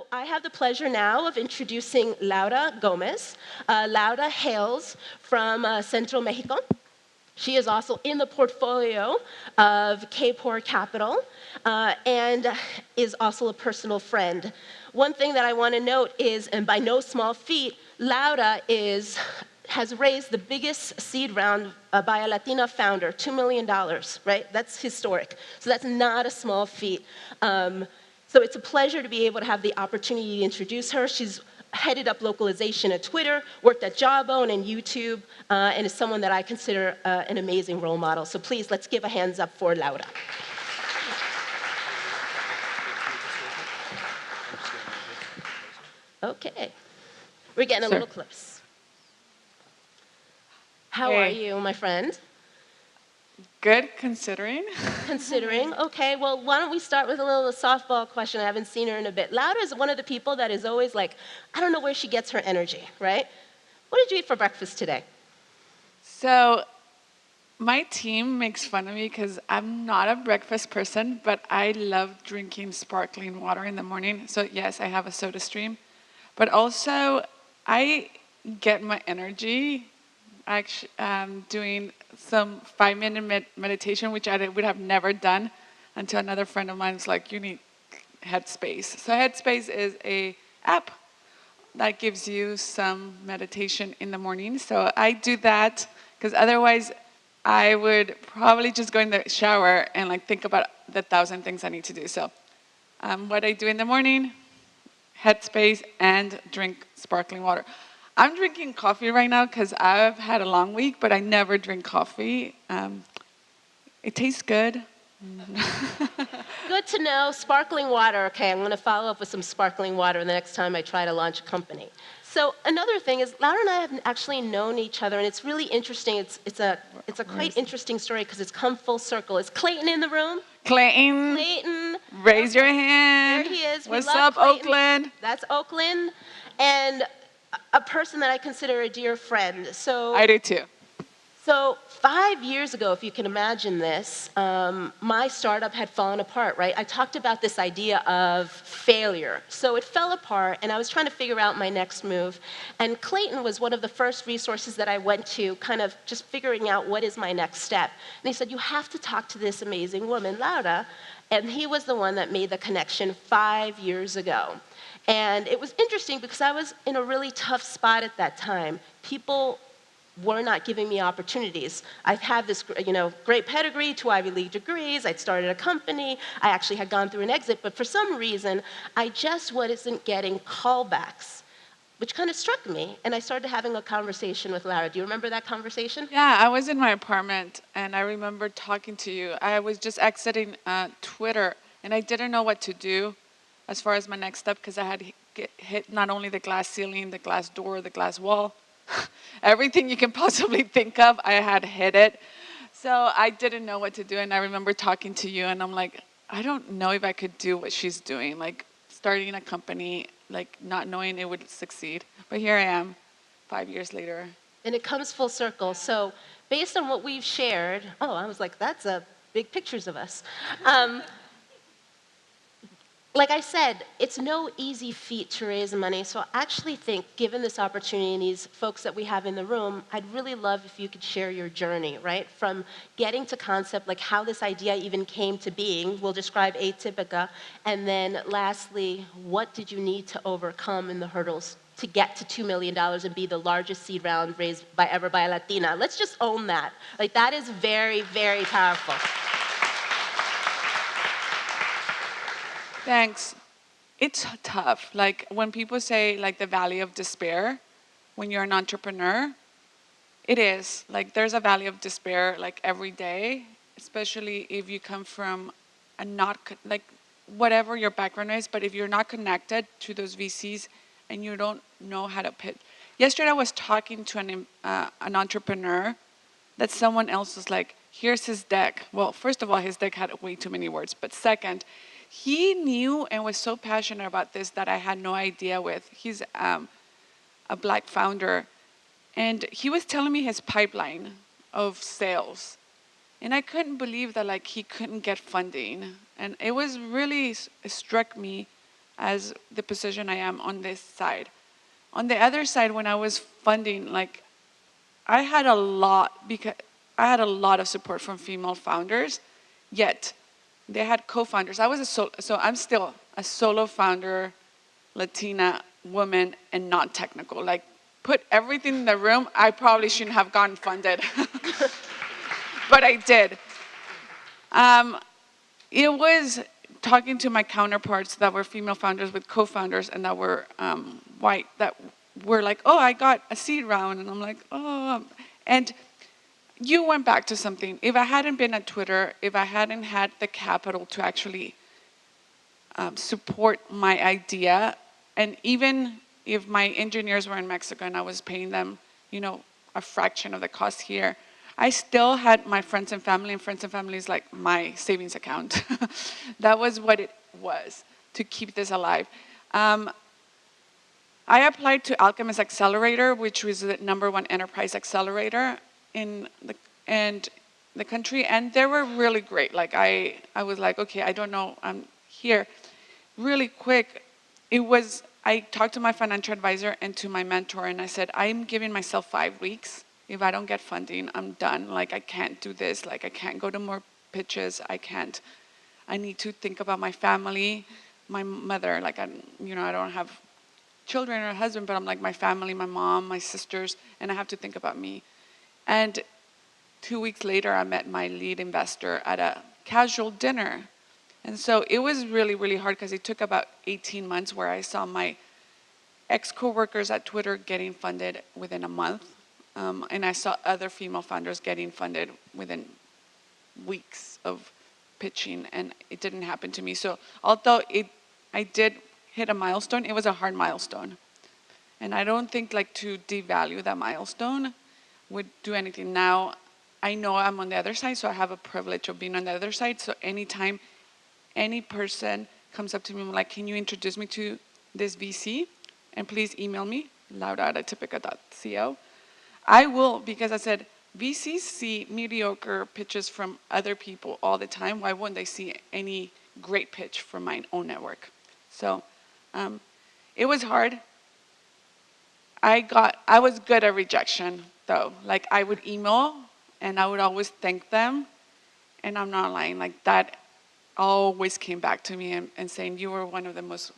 So I have the pleasure now of introducing Lauda Gomez. Lauda hails from Central Mexico. She is also in the portfolio of Kapor Capital and is also a personal friend. One thing that I want to note is, and by no small feat, Lauda has raised the biggest seed round by a Latina founder, $2 million, right? That's historic. So that's not a small feat. So it's a pleasure to be able to have the opportunity to introduce her. She's headed up localization at Twitter, worked at Jawbone and YouTube, and is someone that I consider an amazing role model. So please, let's give a hands up for Lauda. Okay, we're getting a little close. How are you, my friend? Good, considering. Considering, okay. Well, why don't we start with a little softball question. I haven't seen her in a bit. Lauda is one of the people that is always like, I don't know where she gets her energy, right? What did you eat for breakfast today? So my team makes fun of me because I'm not a breakfast person, but I love drinking sparkling water in the morning. So yes, I have a soda stream. But also, I get my energy actually doing some 5-minute meditation, which I would have never done until another friend of mine was like, you need Headspace. So Headspace is an app that gives you some meditation in the morning. So I do that because otherwise I would probably just go in the shower and like think about the 1,000 things I need to do. So what I do in the morning, Headspace, and drink sparkling water. I'm drinking coffee right now because I've had a long week, but I never drink coffee. It tastes good. Good to know. Sparkling water. Okay, I'm going to follow up with some sparkling water the next time I try to launch a company. So another thing is, Lauda and I have actually known each other, and it's really interesting. It's a quite interesting story because it's come full circle. Is Clayton in the room? Clayton. Clayton. Raise your hand. There he is. What's up, Clayton. Oakland? That's Oakland. And a person that I consider a dear friend. So I do too. So 5 years ago, if you can imagine this, my startup had fallen apart, right? I talked about this idea of failure. So it fell apart, and I was trying to figure out my next move. And Clayton was one of the first resources that I went to, kind of just figuring out what is my next step. And he said, you have to talk to this amazing woman, Lauda. And he was the one that made the connection 5 years ago. And it was interesting because I was in a really tough spot at that time. People were not giving me opportunities. I had this, great pedigree, 2 Ivy League degrees. I'd started a company. I actually had gone through an exit, but for some reason, I just wasn't getting callbacks, which kind of struck me. And I started having a conversation with Lauda. Do you remember that conversation? Yeah, I was in my apartment, and I remember talking to you. I was just exiting Twitter, and I didn't know what to do as far as my next step because I had hit not only the glass ceiling, the glass door, the glass wall, everything you can possibly think of, I had hit it. So I didn't know what to do, and I remember talking to you, and I'm like, I don't know if I could do what she's doing, like starting a company, like not knowing it would succeed. But here I am, 5 years later. And it comes full circle. So based on what we've shared, I was like, that's big pictures of us. Like I said, it's no easy feat to raise money, so I actually think, given this opportunity and these folks that we have in the room, I'd really love if you could share your journey, right? From getting to concept, like how this idea even came to being, we'll describe Atipica, and then lastly, what did you need to overcome in the hurdles to get to $2 million and be the largest seed round raised ever by a Latina? Let's just own that. Like, that is very, very powerful. Thanks. It's tough. Like when people say like the valley of despair, when you're an entrepreneur, it is. Like there's a valley of despair like every day, especially if you come from a like whatever your background is, but if you're not connected to those VCs and you don't know how to pitch. Yesterday I was talking to an entrepreneur that someone else was like, here's his deck. Well, first of all, his deck had way too many words, but second, he knew and was so passionate about this that I had no idea with. He's a Black founder. And he was telling me his pipeline of sales. And I couldn't believe that like he couldn't get funding. And it was really, it struck me as the position I am on this side. On the other side, when I was funding, like, I had a lot of support from female founders, yet they had co-founders. So I'm still a solo founder, Latina woman, and not technical. Like, put everything in the room, I probably shouldn't have gotten funded, but I did. It was talking to my counterparts that were female founders with co-founders and that were white, that were like, oh, I got a seed round. And I'm like, oh. And you went back to something. If I hadn't been at Twitter, if I hadn't had the capital to actually support my idea, and even if my engineers were in Mexico and I was paying them, a fraction of the cost here, I still had my friends and family, and friends and family is like my savings account. That was what it was to keep this alive. I applied to Alchemist Accelerator, which was the #1 enterprise accelerator in the country, and they were really great. Like I was like, okay, I don't know, I'm here. Really quick, I talked to my financial advisor and to my mentor, and I said, I'm giving myself 5 weeks. If I don't get funding, I'm done. Like, I can't do this. Like, I can't go to more pitches. I need to think about my family, my mother. Like, I don't have children or a husband, but I'm like my family, my mom, my sisters, and I have to think about me. And 2 weeks later, I met my lead investor at a casual dinner. And so it was really, really hard because it took about 18 months where I saw my ex-coworkers at Twitter getting funded within a month. And I saw other female founders getting funded within weeks of pitching, and it didn't happen to me. So although I did hit a milestone, it was a hard milestone. And I don't think to devalue that milestone would do anything. Now, I know I'm on the other side, so I have a privilege of being on the other side. So anytime any person comes up to me and like, can you introduce me to this VC? And please email me, lauda@atipica.co. I will, because I said, VCs see mediocre pitches from other people all the time. Why wouldn't they see any great pitch from my own network? So it was hard. I was good at rejection, though. Like, I would email, and I would always thank them. And I'm not lying. Like, that always came back to me and saying, you were one of the most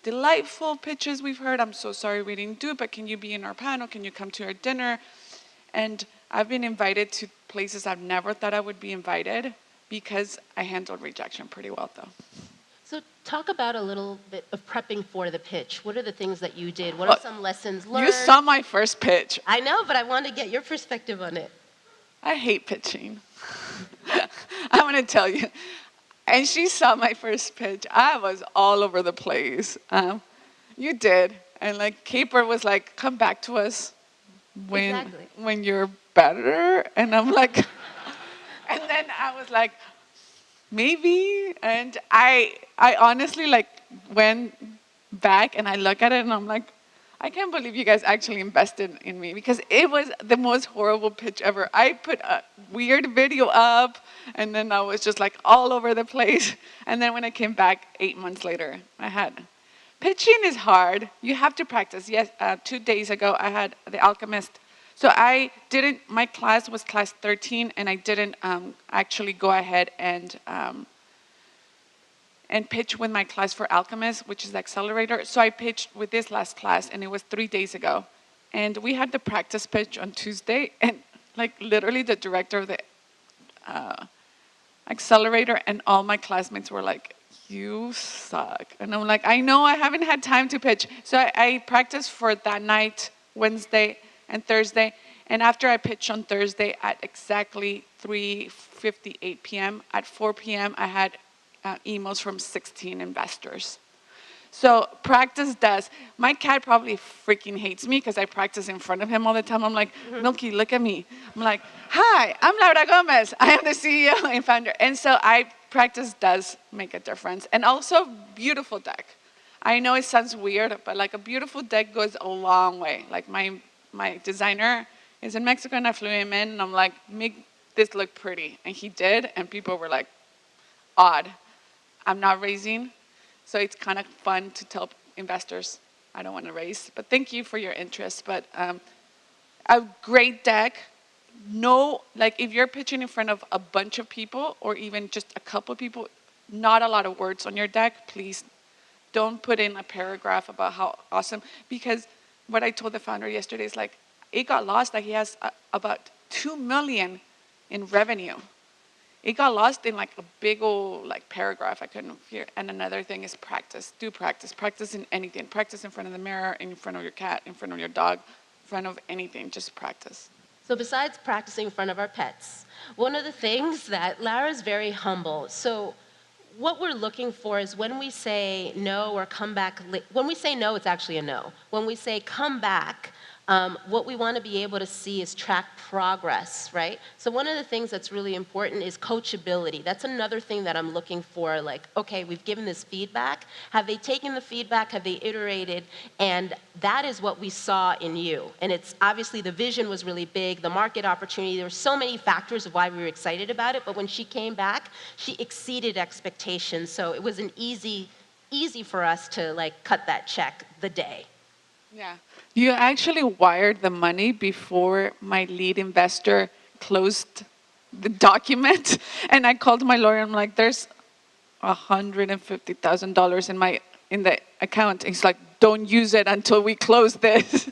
delightful pitches we've heard. I'm so sorry we didn't do it, but can you be in our panel? Can you come to our dinner? And I've been invited to places I've never thought I would be invited because I handled rejection pretty well, though. So talk about a little bit of prepping for the pitch. What are the things that you did? What are some lessons learned? You saw my first pitch. I know, but I wanted to get your perspective on it. I hate pitching. I'm going to tell you. And she saw my first pitch. I was all over the place. You did. And Kapor was like, come back to us when you're better. And I'm like, and then I was like, maybe. And I honestly went back and I look at it and I'm like, I can't believe you guys actually invested in me, because it was the most horrible pitch ever. I put a weird video up and then I was just all over the place. And then when I came back 8 months later, pitching is hard. You have to practice. Yes, 2 days ago I had the Alchemist. So my class was class 13, and I didn't actually go ahead and pitch with my class for Alchemist, which is the accelerator. So I pitched with this last class, and it was 3 days ago. And we had the practice pitch on Tuesday, and literally the director of the accelerator and all my classmates were like, you suck. And I'm like, I know, I haven't had time to pitch. So I practiced for that night, Wednesday and Thursday. And after I pitched on Thursday at exactly 3:58 p.m., at 4 p.m. I had emails from 16 investors. So practice does. My cat probably freaking hates me because I practice in front of him all the time. I'm like, Milky, look at me. I'm like, hi, I'm Lauda Gomez. I am the CEO and founder. And so practice does make a difference. And also, beautiful deck. I know it sounds weird, but a beautiful deck goes a long way. My designer is in Mexico, and I flew him in, and I'm like, make this look pretty. And he did, and people were like, odd. I'm not raising So it's kind of fun to tell investors, I don't want to raise, but thank you for your interest. But a great deck, no, like if you're pitching in front of a bunch of people or even just a couple of people, not a lot of words on your deck, please don't put in a paragraph about how awesome, because what I told the founder yesterday is like, it got lost that he has about 2 million in revenue. It got lost in like a big old like paragraph I couldn't hear. And another thing is practice. Do practice. Practice in anything. Practice in front of the mirror, in front of your cat, in front of your dog, in front of anything. Just practice. So besides practicing in front of our pets, one of the things that Lara's very humble. So what we're looking for is when we say no or come back, when we say no, it's actually a no. When we say come back, what we want to be able to see is track progress, right? So one of the things that's really important is coachability. That's another thing that I'm looking for, like, okay, we've given this feedback. Have they taken the feedback? Have they iterated? And that is what we saw in you. And it's obviously the vision was really big, the market opportunity. There were so many factors of why we were excited about it. But when she came back, she exceeded expectations. So it was an easy for us to like cut that check the day. Yeah. You actually wired the money before my lead investor closed the document. And I called my lawyer. I'm like, there's $150,000 in the account. He's like, don't use it until we close this.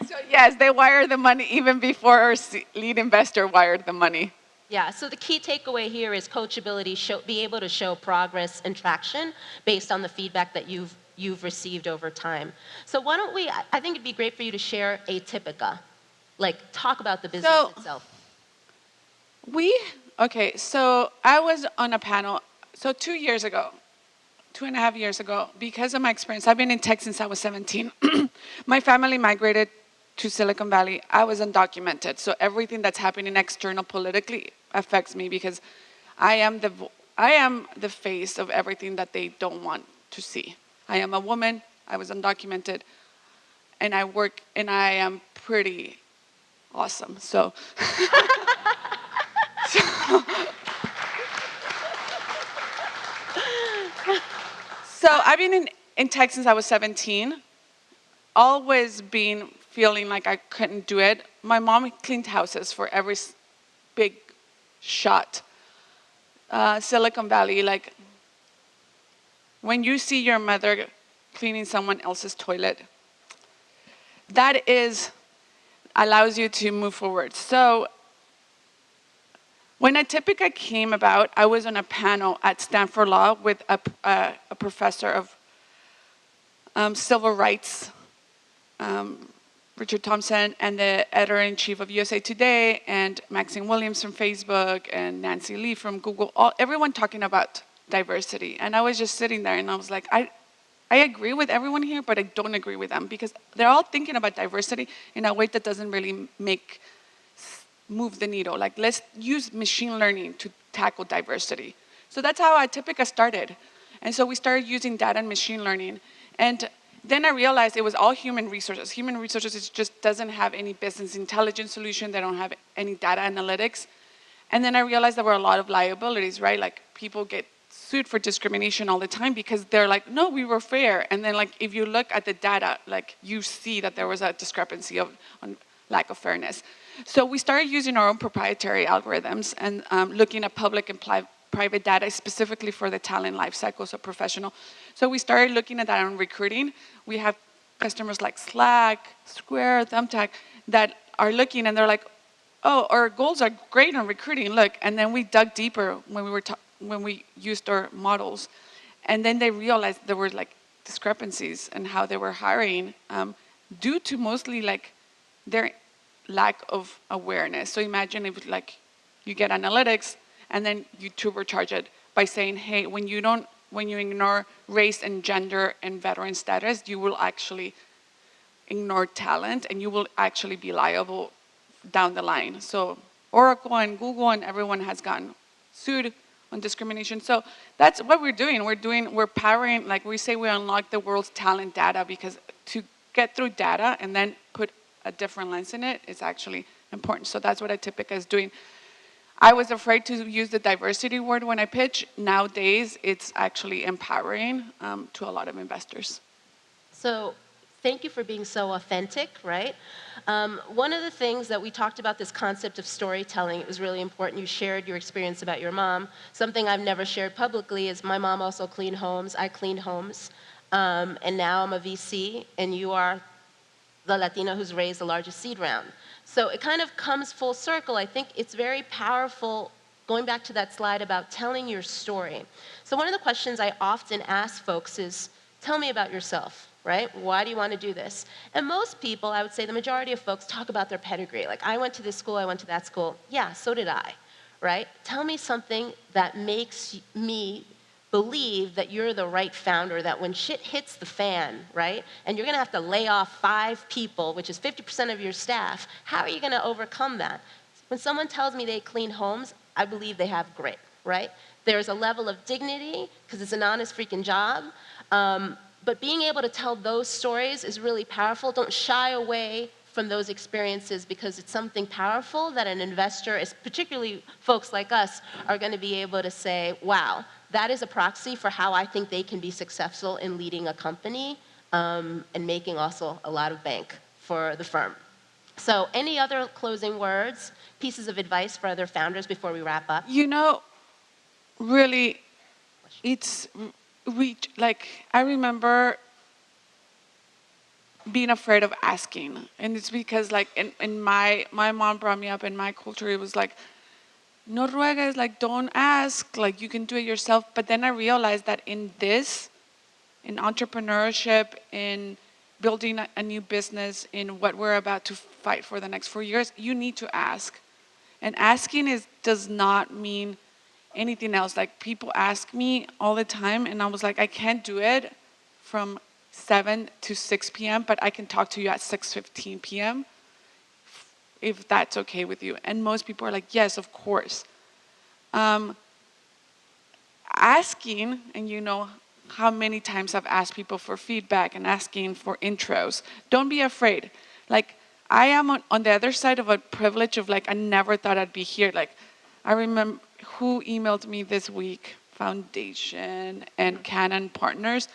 So yes, they wired the money even before our lead investor wired the money. Yeah, so the key takeaway here is coachability, be able to show progress and traction based on the feedback that you've received over time. So why don't we, I think it'd be great for you to share Atipica, like talk about the business itself. So I was on a panel, so 2.5 years ago, because of my experience, I've been in tech since I was 17. My family migrated to Silicon Valley. I was undocumented, so everything that's happening external politically affects me because I am the face of everything that they don't want to see. I am a woman, I was undocumented, and I work, and I am pretty awesome, so. So I've been in tech since I was 17, always been feeling like I couldn't do it. My mom cleaned houses for every big shot. Silicon Valley, like, when you see your mother cleaning someone else's toilet, that allows you to move forward. So when Atipica came about, I was on a panel at Stanford Law with a professor of civil rights, Richard Thompson, and the editor-in-chief of USA Today, and Maxine Williams from Facebook, and Nancy Lee from Google, everyone talking about diversity. And I was just sitting there and I was like, I agree with everyone here, but I don't agree with them because they're all thinking about diversity in a way that doesn't really move the needle. Like, let's use machine learning to tackle diversity. So that's how Atipica started. And so we started using data and machine learning. And then I realized it was all human resources. Human resources just doesn't have any business intelligence solution. They don't have any data analytics. And then I realized there were a lot of liabilities, right? Like, people get sued for discrimination all the time because they're like, no, we were fair. And then, like, if you look at the data, like, you see that there was a discrepancy on lack of fairness. So we started using our own proprietary algorithms and looking at public and private data specifically for the talent life cycle, so professional. So we started looking at that on recruiting. We have customers like Slack, Square, Thumbtack that are looking and they're like, oh, our goals are great on recruiting, look. And then we dug deeper when we used our models. And then they realized there were like discrepancies in how they were hiring due to mostly like their lack of awareness. So imagine if like you get analytics and then you turbocharge it by saying, hey, when you ignore race and gender and veteran status, you will actually ignore talent and you will actually be liable down the line. So Oracle and Google and everyone has gotten sued on discrimination. So that's what we're doing. We're powering, like we say, we unlock the world's talent data because to get through data and then put a different lens in it is actually important. So that's what Atipica is doing. I was afraid to use the diversity word when I pitch. Nowadays, it's actually empowering to a lot of investors. So thank you for being so authentic, right? One of the things that we talked about, this concept of storytelling, it was really important. You shared your experience about your mom. Something I've never shared publicly is my mom also cleaned homes. I cleaned homes. And now I'm a VC, and you are the Latina who's raised the largest seed round. So it kind of comes full circle. I think it's very powerful, going back to that slide about telling your story. So one of the questions I often ask folks is, tell me about yourself, right? Why do you want to do this? And most people, I would say the majority of folks, talk about their pedigree. Like, I went to this school, I went to that school. Yeah, so did I, right? Tell me something that makes me believe that you're the right founder, that when shit hits the fan, right, and you're going to have to lay off 5 people, which is 50% of your staff, how are you going to overcome that? When someone tells me they clean homes, I believe they have grit, right? There's a level of dignity, because it's an honest freaking job. But being able to tell those stories is really powerful. Don't shy away from those experiences, because it's something powerful that an investor, particularly folks like us, are going to be able to say, wow, that is a proxy for how I think they can be successful in leading a company and making also a lot of bank for the firm. So any other closing words, pieces of advice for other founders before we wrap up? You know, really, I remember being afraid of asking. And it's because like in my mom brought me up in my culture, it was like, no ruegues, like don't ask, like you can do it yourself. But then I realized that in entrepreneurship, in building a new business, in what we're about to fight for the next 4 years, you need to ask. And asking does not mean anything else. Like people ask me all the time, and I was like, I can't do it from 7 to 6 p.m., but I can talk to you at 6:15 p.m. if that's okay with you. And most people are like, yes, of course. Asking, and you know how many times I've asked people for feedback and asking for intros. Don't be afraid. Like, I am on the other side of a privilege of like, I never thought I'd be here. Like, I remember who emailed me this week, Foundation and Canon partners.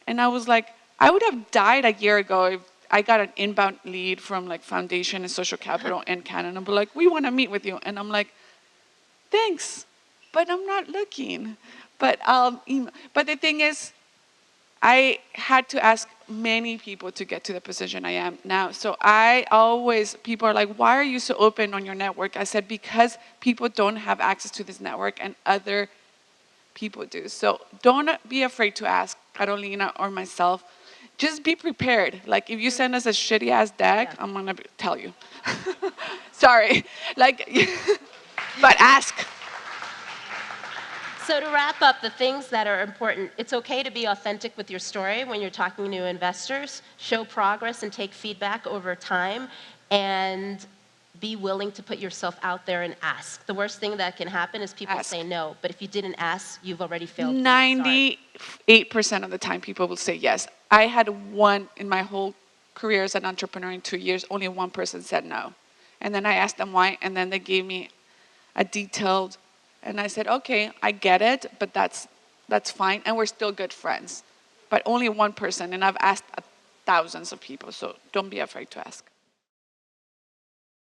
And I was like, I would have died a year ago if I got an inbound lead from like Foundation and Social Capital and Canon and be like, we want to meet with you. And I'm like, thanks, but I'm not looking. But the thing is, I had to ask many people to get to the position I am now. So people are like, why are you so open on your network? I said, because people don't have access to this network and other people do. So don't be afraid to ask Carolina or myself. Just be prepared. Like if you send us a shitty ass deck, I'm gonna tell you. Sorry. Like, but ask. So to wrap up, the things that are important, it's okay to be authentic with your story when you're talking to investors. Show progress and take feedback over time, and be willing to put yourself out there and ask. The worst thing that can happen is people say no, but if you didn't ask, you've already failed. 98% of the time people will say yes. I had one in my whole career as an entrepreneur in 2 years, only one person said no. And then I asked them why, and then they gave me a detailed, and I said, okay, I get it, but that's fine, and we're still good friends. But only one person, and I've asked thousands of people, so don't be afraid to ask.